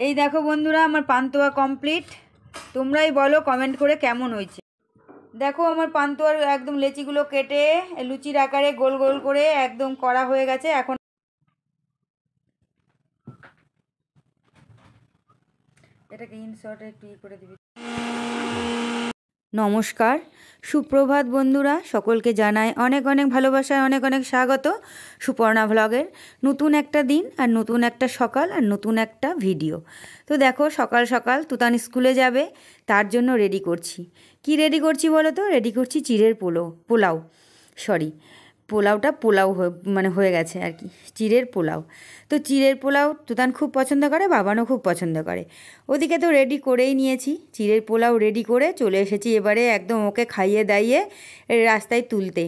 এই দেখো বন্ধুরা, আমার পান্তুয়া কমপ্লিট। তোমরাই বলো কমেন্ট করে কেমন হয়েছে। দেখো আমার পান্তুয়ার একদম লেচিগুলো কেটে লুচির আকারে গোল গোল করে একদম করা হয়ে গেছে। এখন এটাকে ইনশর্টে একটু করে দিবি। নমস্কার, সুপ্রভাত বন্ধুরা, সকলকে জানাই অনেক অনেক ভালোবাসায় অনেক অনেক স্বাগত সুপর্ণা ভ্লগের। নতুন একটা দিন আর নতুন একটা সকাল আর নতুন একটা ভিডিও। তো দেখো সকাল সকাল তুতান স্কুলে যাবে, তার জন্য রেডি করছি। কি রেডি করছি বলো তো? রেডি করছি চিড়ের পোলাও পোলাও মানে হয়ে গেছে আর কি, চিড়ের পোলাও। তো চিড়ের পোলাও তুতান খুব পছন্দ করে, বাবানও খুব পছন্দ করে। ওদিকে তো রেডি করেই নিয়েছি, চিড়ের পোলাও রেডি করে চলে এসেছি এবারে একদম ওকে খাইয়ে দাইয়ে রাস্তায় তুলতে।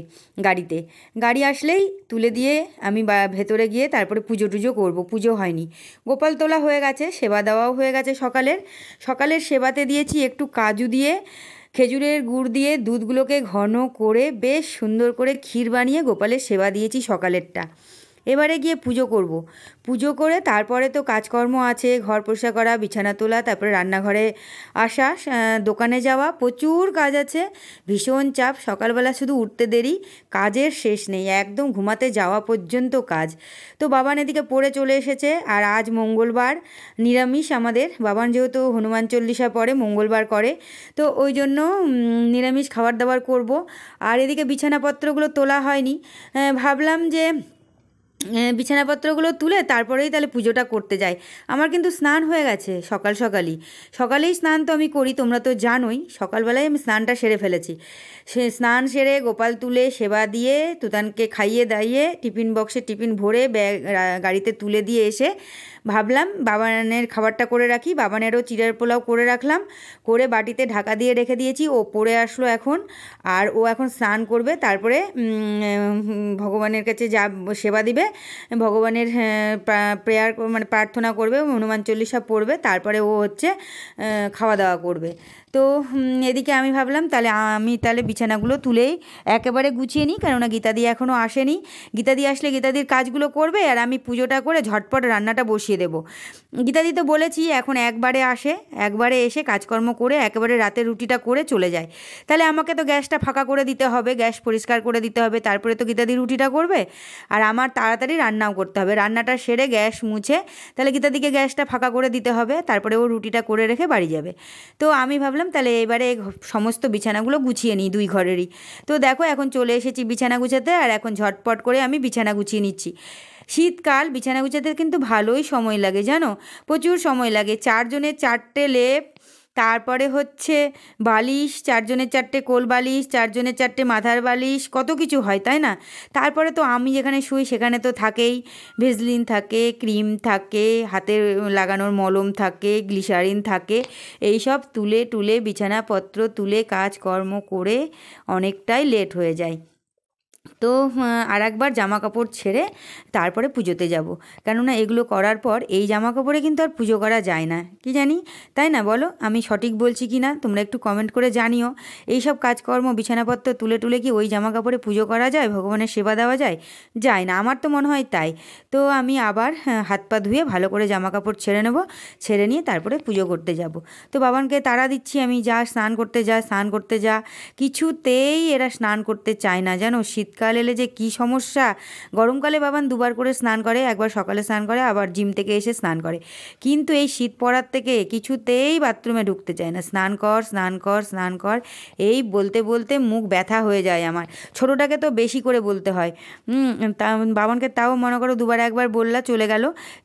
গাড়ি আসলেই তুলে দিয়ে আমি ভেতরে গিয়ে তারপরে পুজো টুজো করবো। পুজো হয়নি, গোপাল তোলা হয়ে গেছে, সেবা দেওয়াও হয়ে গেছে। সকালের সেবাতে দিয়েছি একটু কাজু দিয়ে, খেজুরের গুড় দিয়ে দুধগুলোকে ঘন করে বেশ সুন্দর করে ক্ষীর বানিয়ে গোপালের সেবা দিয়েছি সকালেরটা। এবারে গিয়ে পুজো করব। পুজো করে তারপরে তো কাজকর্ম আছে, ঘর পরিষ্কার করা, বিছানা তোলা, তারপরে রান্নাঘরে আসা, দোকানে যাওয়া, প্রচুর কাজ আছে, ভীষণ চাপ। সকালবেলা শুধু উঠতে দেরি, কাজের শেষ নেই, একদম ঘুমাতে যাওয়া পর্যন্ত কাজ। তো বাবান এদিকে পড়ে চলে এসেছে। আর আজ মঙ্গলবার, নিরামিষ আমাদের। বাবান যেহেতু হনুমান চল্লিশা পড়ে, মঙ্গলবার করে, তো ওই জন্য নিরামিষ খাবার দাবার করব। আর এদিকে বিছানাপত্রগুলো তোলা হয়নি, ভাবলাম যে বিছানাপত্রগুলো তুলে তারপরেই তাহলে পুজোটা করতে যাই। আমার কিন্তু স্নান হয়ে গেছে সকালেই স্নান তো আমি করি, তোমরা তো জানোই। সকালবেলায় আমি স্নানটা সেরে ফেলেছি। স্নান সেরে গোপাল তুলে সেবা দিয়ে তুতানকে খাইয়ে দাইয়ে টিফিন বক্সে টিফিন ভরে ব্যাগ গাড়িতে তুলে দিয়ে এসে ভাবলাম বাবানের খাবারটা করে রাখি। বাবানেরও চিড়ের পোলাও করে রাখলাম, করে বাটিতে ঢাকা দিয়ে রেখে দিয়েছি। ও পড়ে আসলো এখন, আর ও এখন স্নান করবে, তারপরে ভগবানের কাছে যা সেবা দিবে, ভগবানের প্রেয়ার মানে প্রার্থনা করবে, হনুমান চল্লিশা পড়বে, তারপরে ও হচ্ছে খাওয়া দাওয়া করবে। তো এদিকে আমি ভাবলাম তাহলে বিছানাগুলো তুলেই একেবারে গুছিয়ে নিই, কেননা গীতাদি এখনও আসেনি। গীতাদি আসলে গীতাদির কাজগুলো করবে, আর আমি পুজোটা করে ঝটপট রান্নাটা বসিয়ে দেবো। গীতাদি তো বলেছি এখন একবারে এসে কাজকর্ম করে একেবারে রাতের রুটিটা করে চলে যায়। তাহলে আমাকে তো গ্যাসটা ফাঁকা করে দিতে হবে, গ্যাস পরিষ্কার করে দিতে হবে, তারপরে তো গীতাদি রুটিটা করবে। আর আমার তাড়াতাড়ি রান্নাও করতে হবে, রান্নাটা সেরে গ্যাস মুছে তাহলে গীতাদিকে গ্যাসটা ফাঁকা করে দিতে হবে, তারপরে ও রুটিটা করে রেখে বাড়ি যাবে। তো আমি ভাবলাম তাহলে এবারে সমস্ত বিছানাগুলো গুছিয়ে নিই দুই ঘরেরই। তো দেখো এখন চলে এসেছি বিছানা গুছাতে, আর এখন ঝটপট করে আমি বিছানা গুছিয়ে নিচ্ছি। শীতকাল, বিছানা গুছাতে কিন্তু ভালোই সময় লাগে জানো, প্রচুর সময় লাগে। 4 জনের 4টে লেপ, তারপরে হচ্ছে বালিশ, 4 জনের 4টে কোল বালিশ, 4 জনের 4টে মাথার বালিশ, কত কিছু হয় তাই না? তারপরে তো আমি যেখানে শুই সেখানে তো থাকেই, ভেসলিন থাকে, ক্রিম থাকে, হাতে লাগানোর মলম থাকে, গ্লিসারিন থাকে, এই সব তুলে টুলে বিছানাপত্র তুলে কাজকর্ম করে অনেকটাই লেট হয়ে যায়। তো আর একবার জামা কাপড় ছেড়ে তারপরে পুজোতে যাব, কেননা এগুলো করার পর এই জামা কাপড়ে কিন্তু আর পুজো করা যায় না, কি জানি, তাই না বলো? আমি সঠিক বলছি কি না তোমরা একটু কমেন্ট করে জানিও। এই সব কাজকর্ম বিছানাপত্র তুলে টুলে কি ওই জামা কাপড়ে পুজো করা যায়, ভগবানের সেবা দেওয়া যায় না? আমার তো মনে হয় তাই। তো আমি আবার হাত পা ধুয়ে ভালো করে জামা কাপড় ছেড়ে নেব, ছেড়ে নিয়ে তারপরে পুজো করতে যাব। তো বাবানকে তাড়া দিচ্ছি আমি, স্নান করতে যা। কিছুতেই এরা স্নান করতে চায় না জানো। শীতকাল এলে যে কি সমস্যা। গরমকালে বাবান দুবার করে স্নান করে, একবার সকালে স্নান করে, আবার জিম থেকে এসে স্নান করে, কিন্তু এই শীত পড়ার থেকে কিছুতেই বাথরুমে ঢুকতে চায় না। স্নান কর এই বলতে বলতে মুখ ব্যথা হয়ে যায় আমার। ছোটোটাকে তো বেশি করে বলতে হয়, তা বাবানকে তাও মনে করো দুবার একবার বললা চলে গেল,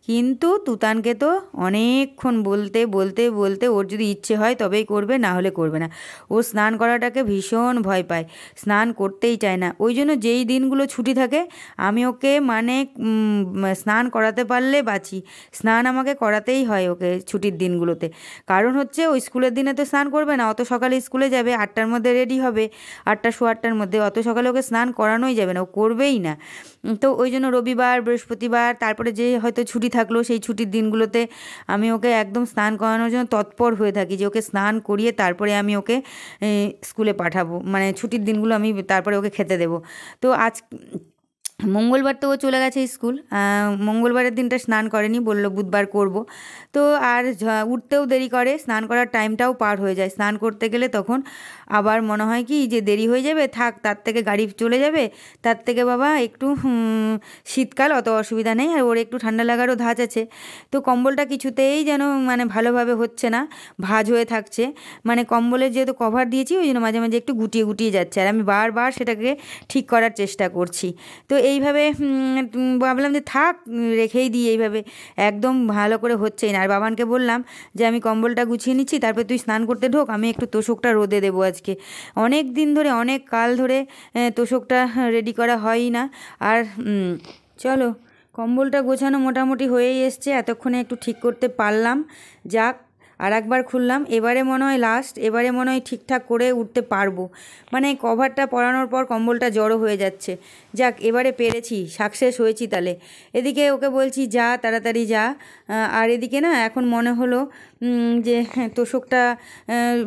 কিন্তু তুতানকে তো অনেকক্ষণ বলতে বলতে বলতে ওর যদি ইচ্ছে হয় তবেই করবে, না হলে করবে না। ও স্নান করাটাকে ভীষণ ভয় পায়, স্নান করতেই চায় না। ওই জন্য যেই দিনগুলো ছুটি থাকে আমি ওকে মানে স্নান করাতে পারলে বাঁচি। স্নান আমাকে করাতেই হয় ওকে ছুটির দিনগুলোতে। কারণ হচ্ছে ওই স্কুলের দিনে তো স্নান করবে না, অত সকালে স্কুলে যাবে, 8টার মধ্যে রেডি হবে, 8টা সোয়া 8টার মধ্যে, অত সকালে ওকে স্নান করানোই যাবে না, ও করবেই না। তো ওই জন্য রবিবার, বৃহস্পতিবার, তারপরে যে হয়তো ছুটি থাকলো সেই ছুটির দিনগুলোতে আমি ওকে একদম স্নান করানোর জন্য তৎপর হয়ে থাকি, যে ওকে স্নান করিয়ে তারপরে আমি ওকে স্কুলে পাঠাবো, মানে ছুটির দিনগুলো আমি তারপরে ওকে খেতে দেবো। তো মঙ্গলবার তো ও চলে গেছে স্কুল, মঙ্গলবারের দিনটা স্নান করেনি, বললো বুধবার করব। তো আর উঠতেও দেরি করে, স্নান করার টাইমটাও পার হয়ে যায়, স্নান করতে গেলে তখন আবার মনে হয় কি যে দেরি হয়ে যাবে, থাক তার থেকে গাড়ি চলে যাবে, তার থেকে বাবা একটু শীতকাল অত অসুবিধা নেই, আর ওর একটু ঠান্ডা লাগারও ধাঁচ আছে। তো কম্বলটা কিছুতেই যেন মানে ভালোভাবে হচ্ছে না, ভাঁজ হয়ে থাকছে, মানে কম্বলের যেহেতু কভার দিয়েছি ওই জন্য মাঝে মাঝে একটু গুটিয়ে গুটিয়ে যাচ্ছে, আর আমি বারবার সেটাকে ঠিক করার চেষ্টা করছি। তো এইভাবে ভাবলাম যে থাক, রেখেই দিই এইভাবে, একদম ভালো করে হচ্ছেই না। আর বাবানকে বললাম যে আমি কম্বলটা গুছিয়ে নিচ্ছি, তারপর তুই স্নান করতে ঢোক, আমি একটু তোশকটা রোদে দেবো আজকে। অনেক দিন ধরে, অনেক কাল ধরে তোশকটা রেডি করা হয়ই না। আর চলো, কম্বলটা গোছানো মোটামুটি হয়েই এসছে, এতক্ষণে একটু ঠিক করতে পারলাম। যাক, আর একবার খুললাম, এবারে মনে হয় লাস্ট, এবারে মনে হয় ঠিকঠাক করে উঠতে পারবো। মানে কভারটা পরানোর পর কম্বলটা জড়ো হয়ে যাচ্ছে। যাক, এবারে পেরেছি, সাকসেস হয়েছি তাহলে। এদিকে ওকে বলছি যা তাড়াতাড়ি যা, আর এদিকে না এখন মনে হলো যে তোশকটা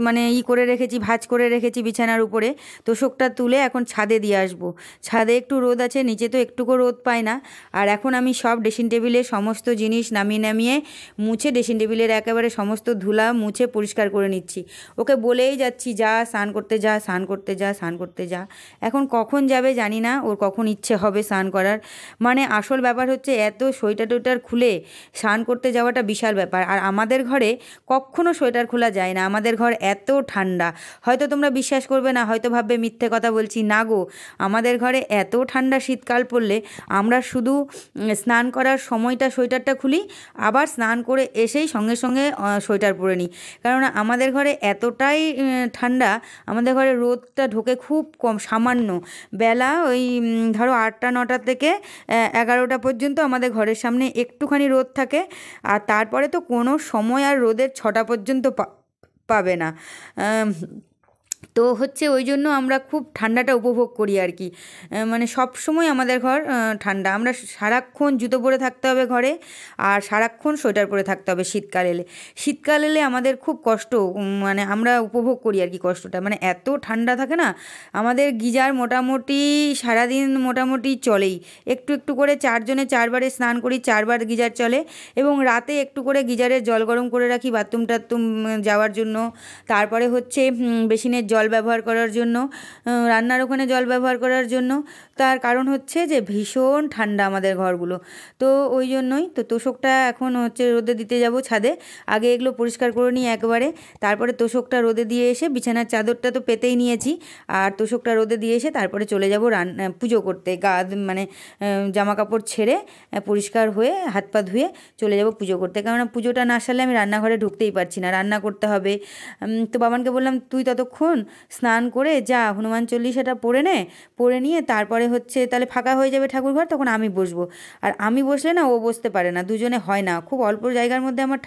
মানে করে রেখেছি, ভাঁজ করে রেখেছি বিছানার উপরে, তোশকটা তুলে এখন ছাদে দিয়ে আসবো। ছাদে একটু রোদ আছে, নিচে তো একটুকু রোদ পায় না। আর এখন আমি সব ড্রেসিং টেবিলের সমস্ত জিনিস নামিয়ে নামিয়ে মুছে, ড্রেসিং টেবিলের একেবারে সমস্ত ধুলা মুছে পরিষ্কার করে নিচ্ছি। ওকে বলেই যাচ্ছি যা স্নান করতে যা, স্নান করতে যা, স্নান করতে যা। এখন কখন যাবে জানি না, ওর কখন ইচ্ছে হবে স্নান করার। মানে আসল ব্যাপার হচ্ছে এত সোয়েটার টোয়েটার খুলে স্নান করতে যাওয়াটা বিশাল ব্যাপার। আর আমাদের ঘরে কখনো সোয়েটার খোলা যায় না, আমাদের ঘর এত ঠান্ডা। হয়তো তোমরা বিশ্বাস করবে না, হয়তো ভাববে মিথ্যে কথা বলছি, না গো, আমাদের ঘরে এত ঠান্ডা শীতকাল পড়লে আমরা শুধু স্নান করার সময়টা সোয়েটারটা খুলি, আবার স্নান করে এসেই সঙ্গে সঙ্গে সোয়েটার পরে নিই। কারণ আমাদের ঘরে এতটাই ঠান্ডা, আমাদের ঘরে রোদটা ঢোকে খুব কম, সামান্য। বেলা ওই ধরো 8টা 9টা থেকে 11টা পর্যন্ত আমাদের ঘরের সামনে একটুখানি রোদ থাকে, আর তারপরে তো কোনো সময় আর রোদের 6টা পর্যন্ত পাবে না। তো হচ্ছে ওই জন্য আমরা খুব ঠান্ডাটা উপভোগ করি আর কি। মানে সব সময় আমাদের ঘর ঠান্ডা, আমরা সারাক্ষণ জুতো পরে থাকতে হবে ঘরে, আর সারাক্ষণ সোয়েটার পরে থাকতে হবে শীতকাল এলে। শীতকাল এলে আমাদের খুব কষ্ট, মানে আমরা উপভোগ করি আর কি কষ্টটা, মানে এত ঠান্ডা থাকে না। আমাদের গিজার মোটামুটি সারাদিন মোটামুটি চলেই, একটু একটু করে 4 জনে 4বারে স্নান করি, 4বার গিজার চলে, এবং রাতে একটু করে গিজারের জল গরম করে রাখি বাথরুম টাথরুম যাওয়ার জন্য। তারপরে হচ্ছে বেসিনের জল ব্যবহার করার জন্য, রান্নার ওখানে জল ব্যবহার করার জন্য। তার কারণ হচ্ছে যে ভীষণ ঠান্ডা আমাদের ঘরগুলো। তো ওই জন্যই তো তোশকটা এখন হচ্ছে রোদে দিতে যাব ছাদে। আগে এগুলো পরিষ্কার করে নিই একবারে, তারপরে তোশকটা রোদে দিয়ে এসে, বিছানার চাদরটা তো পেতেই নিয়েছি, আর তোশকটা রোদে দিয়ে এসে তারপরে চলে যাব পুজো করতে। মানে জামা কাপড় ছেড়ে পরিষ্কার হয়ে হাত পা ধুয়ে চলে যাব পুজো করতে, কেননা পুজোটা না সারলে আমি রান্নাঘরে ঢুকতেই পারছি না, রান্না করতে হবে। তো বাবানকে বললাম তুই ততক্ষণ স্নান করে যা, হনুমান চল্লিশাটা পড়ে নে, পড়ে নিয়ে তারপরে হচ্ছে তাহলে ফাঁকা হয়ে যাবে ঠাকুরঘর, তখন আমি বসবো। আর আমি বসলে না ও বসতে পারে না, দুজনে হয় না, খুব অল্প জায়গার মধ্যে আমার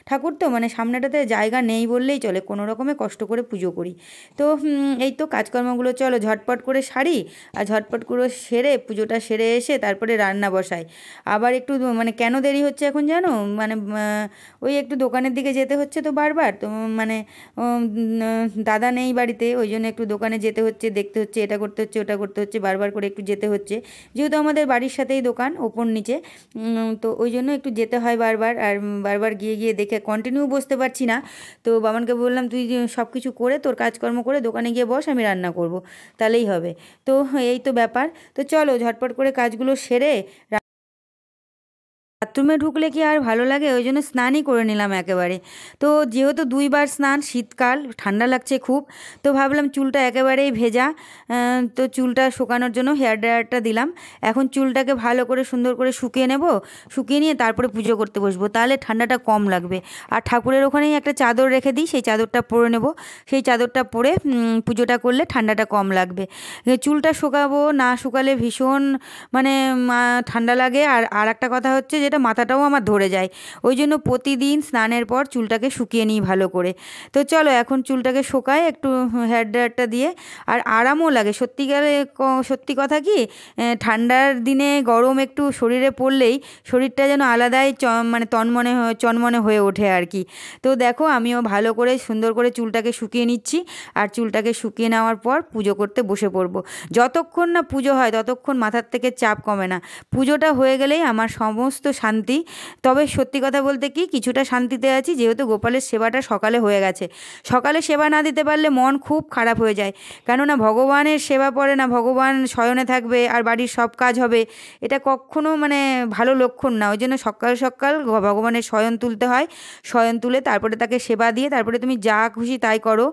ঠাকুর তো, মানে সামনেটাতে জায়গা নেই বললেই চলে, কোনো রকমে কষ্ট করে পুজো করি। তো এই তো কাজকর্মগুলো চলো ঝটপট করে সারি, আর ঝটপট করে সেরে পুজোটা সেরে এসে তারপরে রান্না বসাই। আবার একটু মানে কেন দেরি হচ্ছে এখন জানো, মানে ওই একটু দোকানের দিকে যেতে হচ্ছে তো বারবার, তো মানে দাদা নেই বাড়িতে, ওই জন্য একটু দোকানে যেতে হচ্ছে, দেখতে হচ্ছে, এটা করতে হচ্ছে, ওটা করতে হচ্ছে, বারবার করে একটু যেতে হচ্ছে, যেহেতু আমাদের বাড়ির সাথেই দোকান, ওপর নিচে। তো ওই জন্য একটু যেতে হয় বারবার, আর বারবার গিয়ে গিয়ে দেখে কন্টিনিউ বসতে পারছি না। তো বাবানকে বললাম তুই সব কিছু করে তোর কাজকর্ম করে দোকানে গিয়ে বস, আমি রান্না করব, তাহলেই হবে। তো এই তো ব্যাপার। তো চলো ঝটপট করে কাজগুলো সেরে বাথরুমে ঢুকলে কি আর ভালো লাগে, ওই জন্য স্নানই করে নিলাম একেবারে। তো যেহেতু 2বার স্নান, শীতকাল ঠান্ডা লাগছে খুব, তো ভাবলাম চুলটা একেবারেই ভেজা, তো চুলটা শুকানোর জন্য হেয়ার ড্রায়ারটা দিলাম। এখন চুলটাকে ভালো করে সুন্দর করে শুকিয়ে নেব, শুকিয়ে নিয়ে তারপরে পুজো করতে বসবো, তাহলে ঠান্ডাটা কম লাগবে। আর ঠাকুরের ওখানেই একটা চাদর রেখে দিই, সেই চাদরটা পরে নেব, সেই চাদরটা পরে পুজোটা করলে ঠান্ডাটা কম লাগবে। চুলটা শুকাবো, না শুকালে ভীষণ মানে ঠান্ডা লাগে। আর একটা কথা হচ্ছে যে যেটা মাথাটাও আমার ধরে যায়। ওই জন্য প্রতিদিন স্নানের পর চুলটাকে শুকিয়ে নিই ভালো করে। তো চলো এখন চুলটাকে শোকায় একটু হেয়ার ড্রায়ারটা দিয়ে, আর আরামও লাগে সত্যিকারে। সত্যি কথা কি, ঠান্ডার দিনে গরম একটু শরীরে পড়লেই শরীরটা যেন আলাদাই মানে চনমনে হয়ে ওঠে আর কি। তো দেখো আমিও ভালো করে সুন্দর করে চুলটাকে শুকিয়ে নিচ্ছি, আর চুলটাকে শুকিয়ে নেওয়ার পর পুজো করতে বসে পড়বো। যতক্ষণ না পুজো হয় ততক্ষণ মাথার থেকে চাপ কমে না। পুজোটা হয়ে গেলেই আমার সমস্ত শান্তি। তবে সত্যি কথা বলতে কি, কিছুটা শান্তিতে আছি যেহেতু গোপালের সেবাটা সকালে হয়ে গেছে। সকালে সেবা না দিতে পারলে মন খুব খারাপ হয়ে যায়, কেননা ভগবানের সেবা পড়ে না, ভগবান শয়নে থাকবে আর বাড়ির সব কাজ হবে, এটা কখনো মানে ভালো লক্ষণ না। ওই জন্য সকাল সকাল ভগবানের শয়ন তুলতে হয়, শয়ন তুলে তারপরে তাকে সেবা দিয়ে তারপরে তুমি যা খুশি তাই করো।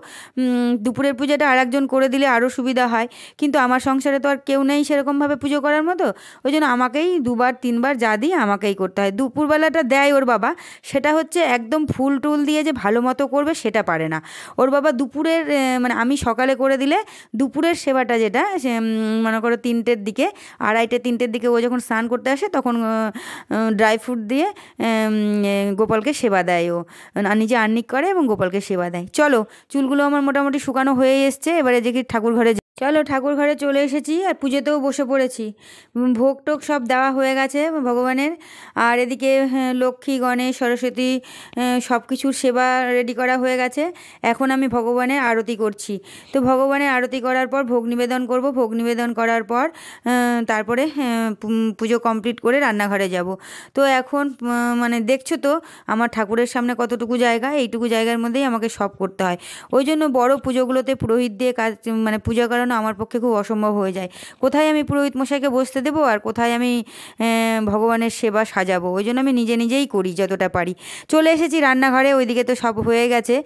দুপুরের পুজোটা আর একজন করে দিলে আরও সুবিধা হয়, কিন্তু আমার সংসারে তো আর কেউ নেই সেরকমভাবে পুজো করার মতো। ওই জন্য আমাকেই দুবার তিনবার যা দিই আমাকেই করতে হয়। দুপুরবেলাটা দেয় ওর বাবা, সেটা হচ্ছে একদম ফুল টুল দিয়ে যে ভালো মতো করবে সেটা পারে না ওর বাবা। দুপুরের মানে আমি সকালে করে দিলে দুপুরের সেবাটা যেটা মনে করো 3টের দিকে, 2:30 3টের দিকে ও যখন স্নান করতে আসে তখন ড্রাই ফ্রুট দিয়ে গোপালকে সেবা দেয়। ও নিজে আহ্নিক করে এবং গোপালকে সেবা দেয়। চলো চুলগুলো আমার মোটামুটি শুকানো হয়ে এসছে, এবারে দেখি ঠাকুর ঘরে চলো ঠাকুর ঘরে চলে এসেছি আর পুজোতেও বসে পড়েছি। ভোগ টোগ সব দেওয়া হয়ে গেছে ভগবানের, আর এদিকে লক্ষ্মী গণেশ সরস্বতী সব কিছুর সেবা রেডি করা হয়ে গেছে। এখন আমি ভগবানের আরতি করছি। তো ভগবানের আরতি করার পর ভোগ নিবেদন করব, ভোগ নিবেদন করার পর তারপরে পুজো কমপ্লিট করে রান্নাঘরে যাব। তো এখন মানে দেখছো তো আমার ঠাকুরের সামনে কতটুকু জায়গা, এইটুকু জায়গার মধ্যেই আমাকে সব করতে হয়। ওই জন্য বড় পুজোগুলোতে পুরোহিত দিয়ে কাজ মানে পূজা করানো আমার পক্ষে খুব অসম্ভব হয়ে যায়। কোথায় আমি পুরোহিত মশাইকে বসতে দেবো আর কোথায় আমি ভগবানের সেবা সাজাবো, ওই জন্য আমি নিজে নিজেই করি যতটা পারি। চলে এসেছি রান্নাঘরে, ওইদিকে তো সব হয়ে গেছে।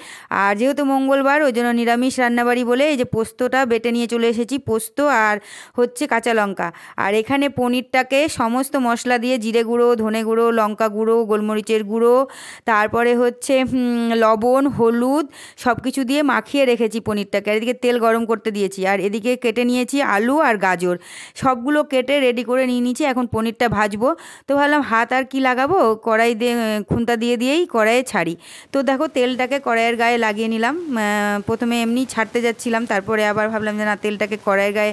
আর যেহেতু মঙ্গলবার ওই জন্য নিরামিষ রান্নাবাড়ি বলে এই যে পোস্তটা বেটে নিয়ে চলে এসেছি, পোস্ত আর হচ্ছে কাঁচা লঙ্কা। আর এখানে পনিরটাকে সমস্ত মশলা দিয়ে জিরে গুঁড়ো, ধনে গুঁড়ো, লঙ্কা গুঁড়ো, গোলমরিচের গুঁড়ো, তারপরে হচ্ছে লবণ, হলুদ সব কিছু দিয়ে মাখিয়ে রেখেছি পনিরটাকে। আর এদিকে তেল গরম করতে দিয়েছি, আর এদিকে কেটে নিয়েছি আলু আর গাজর, সবগুলো কেটে রেডি করে নিয়ে নিয়েছি। এখন পনিরটা ভাজবো। তো ভাবলাম হাত আর কি লাগাবো, কড়াই দিয়ে খুন্তা দিয়েই কড়াইয়ে ছাড়ি। তো দেখো তেলটাকে কড়াইয়ের গায়ে লাগিয়ে নিলাম। প্রথমে এমনি ছাড়তে যাচ্ছিলাম, তারপরে আবার ভাবলাম যে না তেলটাকে কড়াইয়ের গায়ে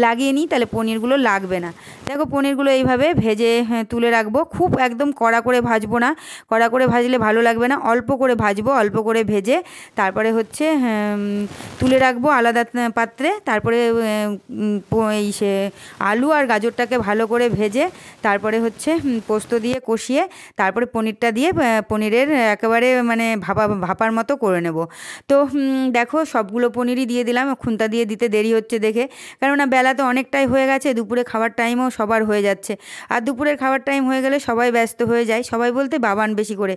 লাগিয়ে নিই, তাহলে পনিরগুলো লাগবে না। দেখো পনিরগুলো এইভাবে ভেজে তুলে রাখবো। খুব একদম কড়া করে ভাজবো না, কড়া করে ভাজলে ভালো লাগবে না, অল্প করে ভাজবো, অল্প করে ভেজে তারপরে হচ্ছে তুলে রাখবো আলাদা পাত্রে। তারপরে এই সে আলু আর গাজরটাকে ভালো করে ভেজে তারপরে হচ্ছে পোস্ত দিয়ে কষিয়ে তারপরে পনিরটা দিয়ে পনিরের একেবারে মানে ভাপার মতো করে নেব। তো দেখো সবগুলো পনিরই দিয়ে দিলাম, খুন্তা দিয়ে দিতে দেরি হচ্ছে দেখে, কেননা বেলা তো অনেকটাই হয়ে গেছে, দুপুরে খাবার টাইমও সবার হয়ে যাচ্ছে। আর দুপুরের খাবার টাইম হয়ে গেলে সবাই ব্যস্ত হয়ে যায়, সবাই বলতে বাবান বেশি করে।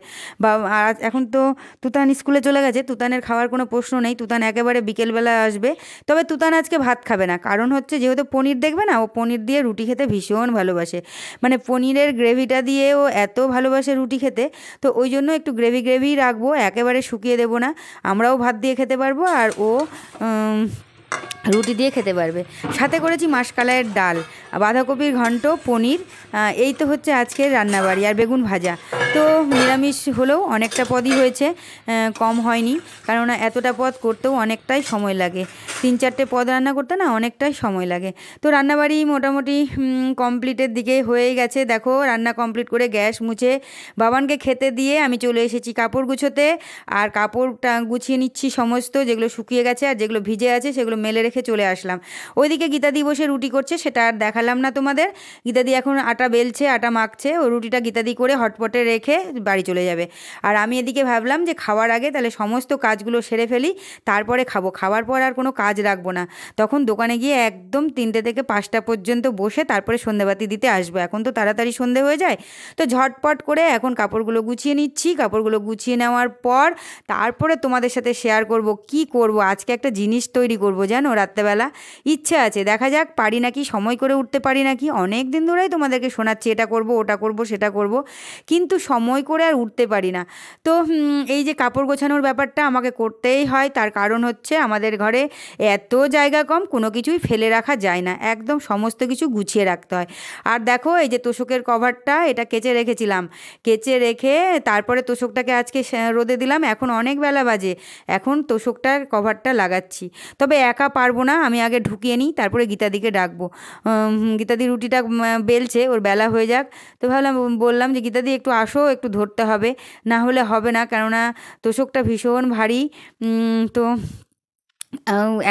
আর এখন তো তুতান স্কুলে চলে গেছে, তুতানের খাওয়ার কোনো প্রশ্ন নেই, তুতান একেবারে বিকেলবেলা আসবে। তবে তুতান আজকে ভাত খাবে না, কারণ হচ্ছে যেহেতু পনির দেখবে না, ও পনির দিয়ে রুটি খেতে ভীষণ ভালোবাসে। মানে পনিরের গ্রেভিটা দিয়ে ও এত ভালোবাসে রুটি খেতে, তো ওই জন্য একটু গ্রেভি রাখবো, একেবারে শুকিয়ে দেবো না। আমরাও ভাত দিয়ে খেতে পারবো আর ও রুটি দিয়ে খেতে পারবে। সাথে করেছি মাসকালাইয়ের ডাল, বাঁধাকপির ঘন্ট, পনির, এই তো হচ্ছে আজকের রান্নাবাড়ি, আর বেগুন ভাজা। তো নিরামিষ হলেও অনেকটা পদই হয়েছে, কম হয়নি, কেননা এতটা পদ করতেও অনেকটাই সময় লাগে। 3-4টে পদ রান্না করতে না অনেকটাই সময় লাগে। তো রান্নাবাড়ি মোটামুটি কমপ্লিটের দিকে হয়ে গেছে। দেখো রান্না কমপ্লিট করে গ্যাস মুছে বাবানকে খেতে দিয়ে আমি চলে এসেছি কাপড় গুছোতে। আর কাপড়টা গুছিয়ে নিচ্ছি সমস্ত, যেগুলো শুকিয়ে গেছে আর যেগুলো ভিজে আছে সেগুলো মেলে রেখে চলে আসলাম। ওইদিকে গীতাদি বসে রুটি করছে, সেটা আর দেখালাম না তোমাদের। গীতাদি এখন আটা বেলছে, আটা মাখছে, ও রুটিটা গীতাদি করে হটপটে রেখে বাড়ি চলে যাবে। আর আমি এদিকে ভাবলাম যে খাওয়ার আগে তাহলে সমস্ত কাজগুলো সেরে ফেলি, তারপরে খাবো। খাওয়ার পর আর কোনো কাজ রাখবো না, তখন দোকানে গিয়ে একদম 3টে থেকে 5টা পর্যন্ত বসে তারপরে সন্ধেবাতি দিতে আসবো। এখন তো তাড়াতাড়ি সন্ধে হয়ে যায়, তো ঝটপট করে এখন কাপড়গুলো গুছিয়ে নিচ্ছি। কাপড়গুলো গুছিয়ে নেওয়ার পর তারপরে তোমাদের সাথে শেয়ার করব কি করব। আজকে একটা জিনিস তৈরি করব জানো, রাত্রেবেলা, ইচ্ছে আছে, দেখা যাক পারি নাকি, সময় করে উঠতে পারি নাকি। অনেক দিন ধরেই তোমাদেরকে শোনাচ্ছি এটা করব, ওটা করব, সেটা করব, কিন্তু সময় করে আর উঠতে পারি না। তো এই যে কাপড় গোছানোর ব্যাপারটা আমাকে করতেই হয়, তার কারণ হচ্ছে আমাদের ঘরে এত জায়গা কম, কোনো কিছুই ফেলে রাখা যায় না, একদম সমস্ত কিছু গুছিয়ে রাখতে হয়। আর দেখো এই যে তোশকের কভারটা, এটা কেচে রেখেছিলাম, কেচে রেখে তারপরে তোশকটাকে আজকে রোদে দিলাম। এখন অনেক বেলা বাজে, এখন তোশকটার কভারটা লাগাচ্ছি। তবে একা পারবো না, আমি আগে ঢুকিয়ে নিই, তারপরে গীতাদিকে ডাকবো। গীতাদি রুটিটা বেলছে, ওর বেলা হয়ে যাক। তো ভাবলাম, বললাম যে গীতাদি একটু আসো, একটু ধরতে হবে, না হলে হবে না, কেননা তোশকটা ভীষণ ভারী। তো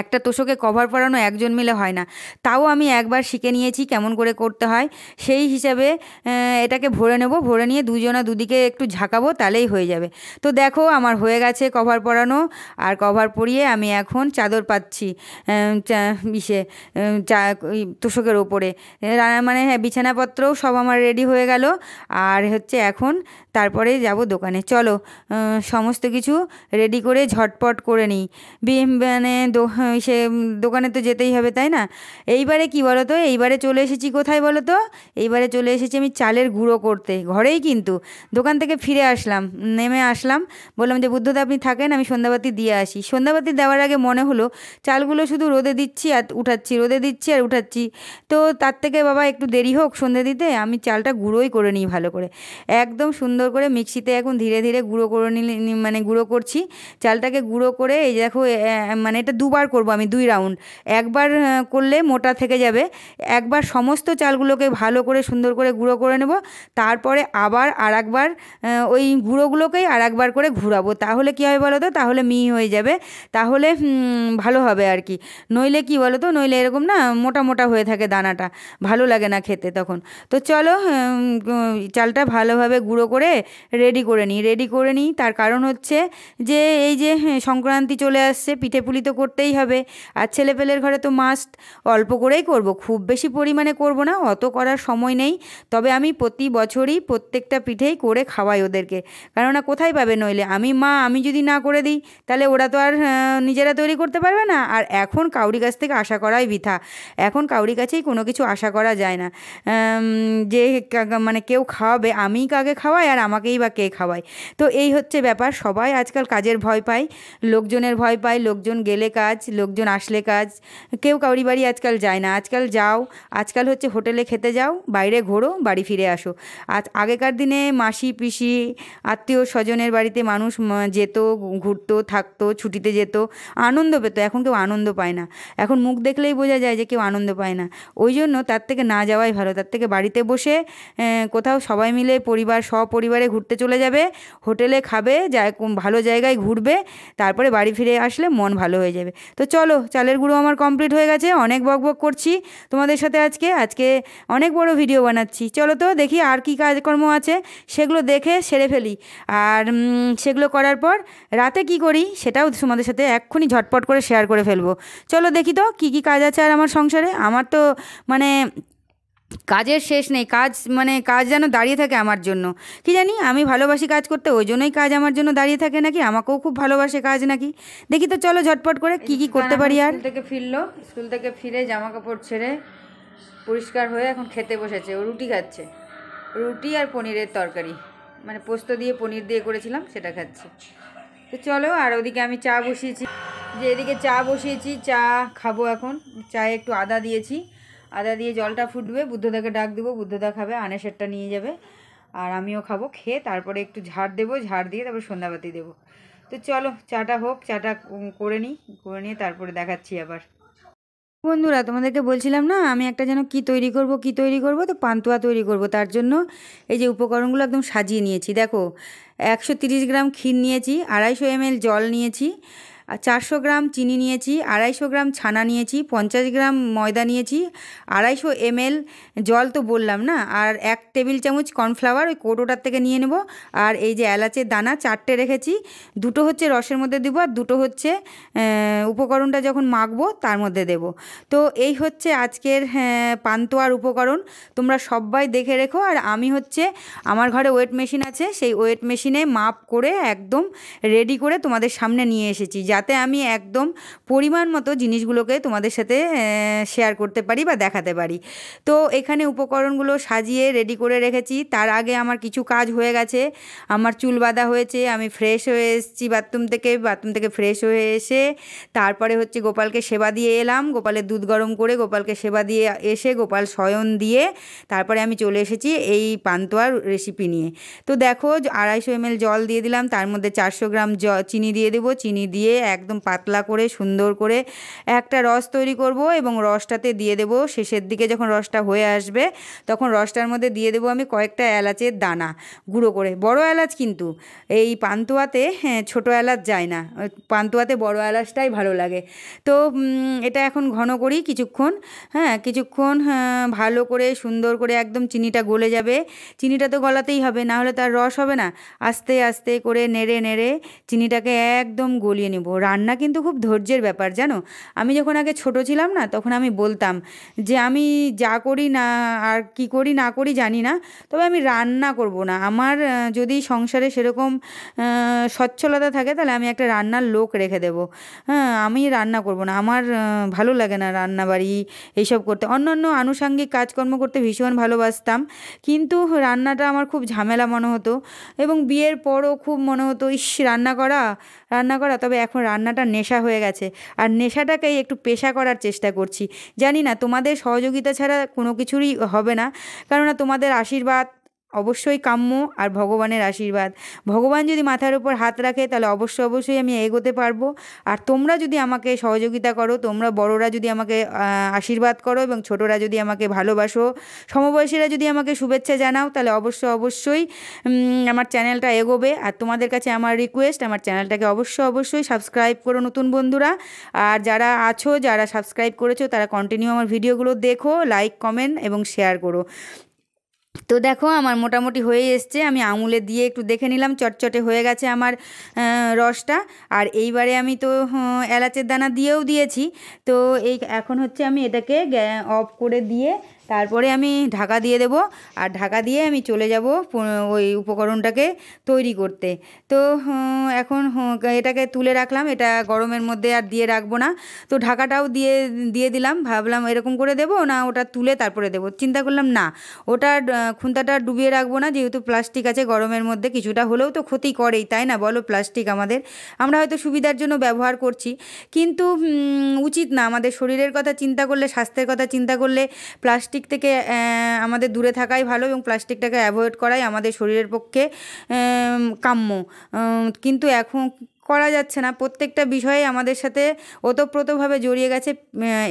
একটা তোশকে কভার পরানো একজন মিলে হয় না। তাও আমি একবার শিখে নিয়েছি কেমন করে করতে হয়, সেই হিসাবে এটাকে ভরে নেব, ভরে নিয়ে দুজনা দুদিকে একটু ঝাঁকাবো, তাহলেই হয়ে যাবে। তো দেখো আমার হয়ে গেছে কভার পরানো, আর কভার পরিয়ে আমি এখন চাদর পাচ্ছি ইসে তোশকের ওপরে। মানে হ্যাঁ, বিছানাপত্রও সব আমার রেডি হয়ে গেল। আর হচ্ছে এখন তারপরে যাব দোকানে। চলো সমস্ত কিছু রেডি করে ঝটপট করে নিই। মানে সে দোকানে তো যেতেই হবে, তাই না? এইবারে কি বলো তো, এইবারে চলে এসেছি কোথায় বলো তো? এইবারে চলে এসেছি আমি চালের গুঁড়ো করতে, ঘরেই কিন্তু। দোকান থেকে ফিরে আসলাম, নেমে আসলাম, বললাম যে বুদ্ধদা আপনি থাকেন, আমি সন্ধ্যাবাতি দিয়ে আসি। সন্ধ্যাবাতি দেওয়ার আগে মনে হলো চালগুলো শুধু রোদে দিচ্ছি আর উঠাচ্ছি, রোদে দিচ্ছি আর উঠাচ্ছি, তো তার থেকে বাবা একটু দেরি হোক সন্ধ্যে দিতে, আমি চালটা গুঁড়োই করে নিই ভালো করে, একদম সুন্দর করে মিক্সিতে এখন ধীরে ধীরে গুঁড়ো করে নিলে, মানে গুঁড়ো করছি চালটাকে। গুঁড়ো করে এই দেখো, মানে এটা দুবার করব আমি, 2 রাউন্ড। একবার করলে মোটা থেকে যাবে, একবার সমস্ত চালগুলোকে ভালো করে সুন্দর করে গুঁড়ো করে নেব, তারপরে আবার আরেকবার ওই গুঁড়োগুলোকেই আরেকবার করে ঘুরাবো। তাহলে কী হবে বলো তো, তাহলে মিহি হয়ে যাবে, তাহলে ভালো হবে আর কি। নইলে কি বলো তো, নইলে এরকম না মোটা মোটা হয়ে থাকে দানাটা, ভালো লাগে না খেতে তখন। তো চলো চালটা ভালোভাবে গুঁড়ো করে রেডি করে নিই, রেডি করে নিই। তার কারণ হচ্ছে যে এই যে সংক্রান্তি চলে আসছে, পিঠেপুলি তো করতেই হবে, আর ছেলেপেলের ঘরে তো মাস্ট। অল্প করেই করব, খুব বেশি পরিমাণে করব না, অত করার সময় নেই। তবে আমি প্রতি বছরই প্রত্যেকটা পিঠেই করে খাওয়াই ওদেরকে, কেননা কোথায় পাবে নইলে। আমি মা, আমি যদি না করে দিই তাহলে ওরা তো আর নিজেরা তৈরি করতে পারবে না। আর এখন কাউরি কাছ থেকে আশা করাই বৃথা, এখন কাউরি কাছেই কোনো কিছু আশা করা যায় না, যে মানে কেউ খাওয়াবে, আমিই কাকে খাওয়াই আর আমাকেই বা কে খাওয়ায়। তো এই হচ্ছে ব্যাপার, সবাই আজকাল কাজের ভয় পায়, লোকজনের ভয় পায়, লোকজন গেলে কাজ, লোকজন আসলে কাজ, কেউ কাউরি বাড়ি আজকাল যায় না। আজকাল যাও, আজকাল হচ্ছে হোটেলে খেতে যাও, বাইরে ঘোরো, বাড়ি ফিরে আসো। আগেকার দিনে মাসি পিসি আত্মীয় স্বজনের বাড়িতে মানুষ যেত, ঘুরতো, থাকতো, ছুটিতে যেত, আনন্দ পেত। এখন কেউ আনন্দ পায় না, এখন মুখ দেখলেই বোঝা যায় যে কেউ আনন্দ পায় না। ওই জন্য তার থেকে না যাওয়াই ভালো, তার থেকে বাড়িতে বসে কোথাও সবাই মিলে পরিবার সপরিবারে ঘুরতে চলে যাবে, হোটেলে খাবে, ভালো জায়গায় ঘুরবে, তারপরে বাড়ি ফিরে আসলে মন ভালো হয়ে যাবে। তো চলো, চালের গুঁড়ো আমার কমপ্লিট হয়ে গেছে, অনেক বকবক করছি তোমাদের সাথে আজকে অনেক বড় ভিডিও বানাচ্ছি। চলো তো দেখি আর কি কাজকর্ম আছে, সেগুলো দেখে সেরে ফেলি। আর সেগুলো করার পর রাতে কি করি সেটাও তোমাদের সাথে এক্ষুনি ঝটপট করে শেয়ার করে ফেলবো। চলো দেখি তো কী কী কাজ আছে আর আমার সংসারে। আমার তো মানে কাজের শেষ নেই, কাজ মানে কাজ যেন দাঁড়িয়ে থাকে আমার জন্য, কি জানি, আমি ভালোবাসি কাজ করতে, ওই জন্যই কাজ আমার জন্য দাঁড়িয়ে থাকে নাকি, আমাকেও খুব ভালোবাসে কাজ নাকি। দেখি তো চলো ঝটপট করে কি কি করতে পারি। আর স্কুল থেকে ফিরলো, স্কুল থেকে ফিরে জামা কাপড় ছেড়ে পরিষ্কার হয়ে এখন খেতে বসেছে, ও রুটি খাচ্ছে, রুটি আর পনিরের তরকারি, মানে পোস্ত দিয়ে পনির দিয়ে করেছিলাম সেটা খাচ্ছে। তো চলো, আর ওদিকে আমি চা বসিয়েছি, যে এদিকে চা বসিয়েছি, চা খাবো এখন। চায়ে একটু আদা দিয়েছি, আদা দিয়ে জলটা ফুটবে, বুদ্ধদাকে ডাক দেবো, বুদ্ধদা খাবে, আনেসেরটা নিয়ে যাবে, আর আমিও খাবো। খেয়ে তারপরে একটু ঝাড় দেবো, ঝাড় দিয়ে তারপরে সন্ধ্যাবাতি দেবো। তো চলো চাটা হোক, চাটা করে নিই, করে নিয়ে তারপরে দেখাচ্ছি আবার। বন্ধুরা, তোমাদেরকে বলছিলাম না আমি একটা যেন কি তৈরি করব, তো পান্তুয়া তৈরি করব। তার জন্য এই যে উপকরণগুলো একদম সাজিয়ে নিয়েছি। দেখো 130 গ্রাম ক্ষীর নিয়েছি, 250 ml জল নিয়েছি, 400 গ্রাম চিনি নিয়েছি, 250 গ্রাম ছানা নিয়েছি, 50 গ্রাম ময়দা নিয়েছি, 250 ml জল তো বললাম না, আর 1 টেবিল চামচ কর্নফ্লাওয়ার ওই কৌটোটার থেকে নিয়ে নেব। আর এই যে এলাচের দানা 4টে রেখেছি, 2টো হচ্ছে রসের মধ্যে দেবো, আর 2টো হচ্ছে উপকরণটা যখন মাখবো তার মধ্যে দেব। তো এই হচ্ছে আজকের পান্তুয়ার উপকরণ, তোমরা সবাই দেখে রেখো। আর আমি হচ্ছে আমার ঘরে ওয়েট মেশিন আছে, সেই ওয়েট মেশিনে মাপ করে একদম রেডি করে তোমাদের সামনে নিয়ে এসেছি, যাতে যাতে আমি একদম পরিমাণ মতো জিনিসগুলোকে তোমাদের সাথে শেয়ার করতে পারি বা দেখাতে পারি। তো এখানে উপকরণগুলো সাজিয়ে রেডি করে রেখেছি। তার আগে আমার কিছু কাজ হয়ে গেছে, আমার চুল বাঁধা হয়েছে, আমি ফ্রেশ হয়ে এসেছি বাথরুম থেকে ফ্রেশ হয়ে এসে তারপরে হচ্ছে গোপালকে সেবা দিয়ে এলাম, গোপালের দুধ গরম করে গোপালকে সেবা দিয়ে এসে গোপাল শয়ন দিয়ে তারপরে আমি চলে এসেছি এই পান্তুয়ার রেসিপি নিয়ে। তো দেখো 250 ml জল দিয়ে দিলাম, তার মধ্যে 400 গ্রাম চিনি দিয়ে দেবো। চিনি দিয়ে একদম পাতলা করে সুন্দর করে একটা রস তৈরি করব এবং রসটাতে দিয়ে দেবো শেষের দিকে যখন রসটা হয়ে আসবে তখন রসটার মধ্যে দিয়ে দেবো আমি কয়েকটা এলাচের দানা গুঁড়ো করে, বড় এলাচ কিন্তু এই পান্তুয়াতে ছোটো এলাচ যায় না, পান্তুয়াতে বড় এলাচটাই ভালো লাগে। তো এটা এখন ঘন করি কিছুক্ষণ, কিছুক্ষণ ভালো করে সুন্দর করে একদম চিনিটা গলে যাবে। চিনিটা তো গলাতেই হবে, না হলে তার রস হবে না। আস্তে আস্তে করে নেড়ে নেড়ে চিনিটাকে একদম গলিয়ে নেব। রান্না কিন্তু খুব ধৈর্যের ব্যাপার জানো। আমি যখন আগে ছোট ছিলাম না তখন আমি বলতাম যে আমি যা করি না আর কি করি না করি জানি না, তবে আমি রান্না করব না। আমার যদি সংসারে সেরকম সচ্ছলতা থাকে তাহলে আমি একটা রান্নার লোক রেখে দেবো। আমি রান্না করব না, আমার ভালো লাগে না রান্নাবাড়ি এইসব করতে। অন্যান্য আনুষাঙ্গিক কাজকর্ম করতে ভীষণ ভালোবাসতাম, কিন্তু রান্নাটা আমার খুব ঝামেলা মনে হতো এবং বিয়ের পরও খুব মনে হতো ইস রান্না করা। তবে এখন রান্নাটা নেশা হয়ে গেছে, আর নেশাটাকেই একটু পেশা করার চেষ্টা করছি। জানি না তোমাদের সহযোগিতা ছাড়া কোনো কিছুরই হবে না, কেননা তোমাদের আশীর্বাদ অবশ্যই কাম্য, আর ভগবানের আশীর্বাদ। ভগবান যদি মাথার উপর হাত রাখে তাহলে অবশ্যই আমি এগোতে পারবো। আর তোমরা যদি আমাকে সহযোগিতা করো, তোমরা বড়রা যদি আমাকে আশীর্বাদ করো এবং ছোটরা যদি আমাকে ভালোবাসো, সমবয়সীরা যদি আমাকে শুভেচ্ছা জানাও, তাহলে অবশ্যই আমার চ্যানেলটা এগোবে। আর তোমাদের কাছে আমার রিকোয়েস্ট, আমার চ্যানেলটাকে অবশ্যই সাবস্ক্রাইব করো নতুন বন্ধুরা। আর যারা আছো, যারা সাবস্ক্রাইব করেছো, তারা কন্টিনিউ আমার ভিডিওগুলো দেখো, লাইক কমেন্ট এবং শেয়ার করো। তো দেখো আমার মোটামুটি হয়ে এসছে, আমি আঙুলে দিয়ে একটু দেখে নিলাম চটচটে হয়ে গেছে আমার রসটা। আর এইবারে আমি তো এলাচের দানা দিয়েও দিয়েছি। তো এখন হচ্ছে আমি এটাকে অফ করে দিয়ে তারপরে আমি ঢাকা দিয়ে দেবো, আর ঢাকা দিয়ে আমি চলে যাব ওই উপকরণটাকে তৈরি করতে। তো এখন এটাকে তুলে রাখলাম, এটা গরমের মধ্যে আর দিয়ে রাখবো না। তো ঢাকাটাও দিয়ে দিলাম, ভাবলাম এরকম করে দেবো না ওটা তুলে তারপরে দেবো, চিন্তা করলাম না ওটা খুন্তাটা ডুবিয়ে রাখবো না, যেহেতু প্লাস্টিক আছে গরমের মধ্যে কিছুটা হলেও তো ক্ষতি করেই, তাই না বলো? প্লাস্টিক আমরা হয়তো সুবিধার জন্য ব্যবহার করছি, কিন্তু উচিত না। আমাদের শরীরের কথা চিন্তা করলে, স্বাস্থ্যের কথা চিন্তা করলে প্লাস্টিক থেকে আমাদের দূরে থাকাই ভালো এবং প্লাস্টিকটাকে অ্যাভয়েড করাই আমাদের শরীরের পক্ষে কাম্য। কিন্তু এখন করা যাচ্ছে না, প্রত্যেকটা বিষয়ে আমাদের সাথে ওতপ্রোতভাবে জড়িয়ে গেছে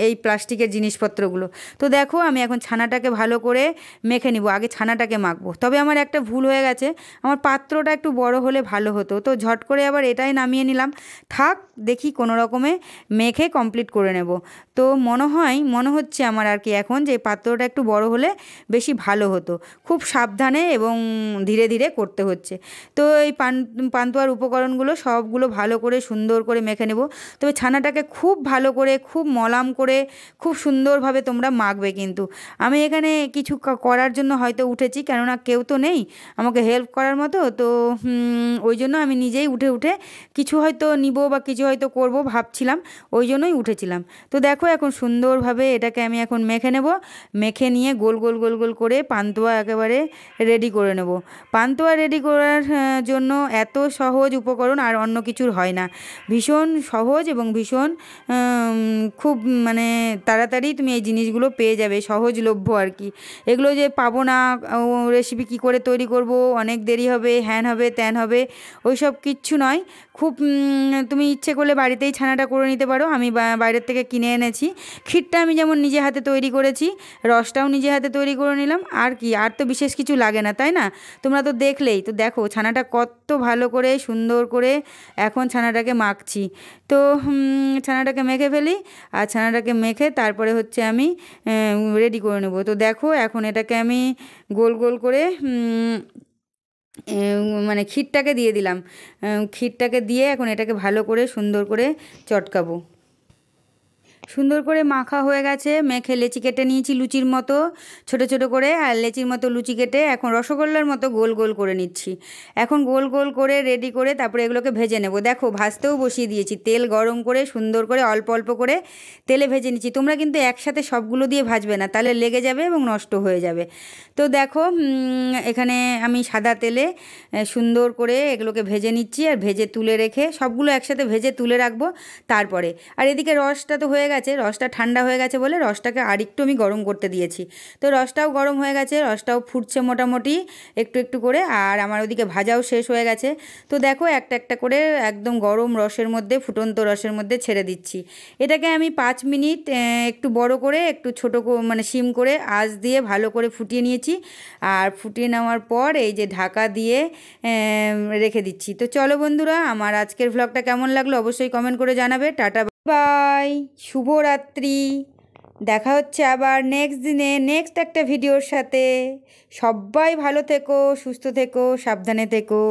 এই প্লাস্টিকের জিনিসপত্রগুলো। তো দেখো আমি এখন ছানাটাকে ভালো করে মেখে নিব, আগে ছানাটাকে মাখবো। তবে আমার একটা ভুল হয়ে গেছে, আমার পাত্রটা একটু বড় হলে ভালো হতো, তো ঝট করে আবার এটাই নামিয়ে নিলাম। থাক, দেখি কোনো রকমে মেখে কমপ্লিট করে নেব। তো মনে হচ্ছে আমার আর কি এখন যে পাত্রটা একটু বড় হলে বেশি ভালো হতো। খুব সাবধানে এবং ধীরে ধীরে করতে হচ্ছে। তো এই পান্তুয়ার উপকরণগুলো সবগুলো ভালো করে সুন্দর করে মেখে নেব। তবে ছানাটাকে খুব ভালো করে, খুব মলাম করে, খুব সুন্দরভাবে তোমরা মাখবে। কিন্তু আমি এখানে কিছু করার জন্য হয়তো উঠেছি, কেননা কেউ তো নেই আমাকে হেল্প করার মতো। তো ওই জন্য আমি নিজেই উঠে কিছু হয়তো নিব বা কিছু হয়তো করব ভাবছিলাম, ওই জন্যই উঠেছিলাম। তো দেখো এখন সুন্দরভাবে এটাকে আমি এখন মেখে নেব। মেখে নিয়ে গোল গোল গোল গোল করে পান্তুয়া একেবারে রেডি করে নেব। পান্তুয়া রেডি করার জন্য এত সহজ উপকরণ আর অন্য কিছুর হয় না। ভীষণ সহজ এবং ভীষণ খুব মানে তাড়াতাড়ি তুমি এই জিনিসগুলো পেয়ে যাবে, সহজলভ্য আর কি। এগুলো যে পাবো না, রেসিপি কী করে তৈরি করব, অনেক দেরি হবে, হ্যান হবে ত্যান হবে, ওই সব কিচ্ছু নয়। খুব তুমি ইচ্ছে করলে বাড়িতেই ছানাটা করে নিতে পারো। আমি বাইরের থেকে কিনে এনেছি। ক্ষীরটা আমি যেমন নিজে হাতে তৈরি করেছি, রসটাও নিজে হাতে তৈরি করে নিলাম। আর কি, আর তো বিশেষ কিছু লাগে না, তাই না? তোমরা তো দেখলেই তো, দেখো ছানাটা কত ভালো করে সুন্দর করে এখন ছানাটাকে মাখছি। তো ছানাটাকে মেখে ফেলি, আর ছানাটাকে মেখে তারপরে হচ্ছে আমি রেডি করে নেব। তো দেখো এখন এটাকে আমি গোল গোল করে মানে ক্ষীরটাকে দিয়ে দিলাম। ক্ষীরটাকে দিয়ে এখন এটাকে ভালো করে সুন্দর করে চটকাবো। সুন্দর করে মাখা হয়ে গেছে, মেখে লেচি কেটে নিয়েছি লুচির মতো ছোট ছোট করে, আর লেচির মতো লুচি কেটে এখন রসগোল্লার মতো গোল গোল করে নিচ্ছি। এখন গোল গোল করে রেডি করে তারপরে এগুলোকে ভেজে নেব। দেখো ভাজতেও বসিয়ে দিয়েছি, তেল গরম করে সুন্দর করে অল্প অল্প করে তেলে ভেজে নিচ্ছি। তোমরা কিন্তু একসাথে সবগুলো দিয়ে ভাজবে না, তাহলে লেগে যাবে এবং নষ্ট হয়ে যাবে। তো দেখো এখানে আমি সাদা তেলে সুন্দর করে এগুলোকে ভেজে নিচ্ছি, আর ভেজে তুলে রেখে সবগুলো একসাথে ভেজে তুলে রাখবো তারপরে। আর এদিকে রসটা তো হয়ে গেছে, রসটা ঠান্ডা হয়ে গেছে বলে রসটাকে আরেকটু আমি গরম করতে দিয়েছি। তো রসটাও গরম হয়ে গেছে, রসটাও ফুটছে মোটামুটি একটু একটু করে, আর আমার ওদিকে ভাজাও শেষ হয়ে গেছে। তো দেখো একটা একটা করে একদম গরম রসের মধ্যে, ফুটন্ত রসের মধ্যে ছেড়ে দিচ্ছি। এটাকে আমি 5 মিনিট একটু বড় করে একটু ছোটো মানে সিম করে আঁচ দিয়ে ভালো করে ফুটিয়ে নিয়েছি। আর ফুটিয়ে নেওয়ার পর এই যে ঢাকা দিয়ে রেখে দিচ্ছি। তো চলো বন্ধুরা, আমার আজকের ভ্লগটা কেমন লাগলো অবশ্যই কমেন্ট করে জানাবে। টাটা বাই, শুভরাত্রি। দেখা হচ্ছে আবার নেক্সট দিনে নেক্সট একটা ভিডিওর সাথে। সবাই ভালো থেকো, সুস্থ থেকো, সাবধানে থেকো।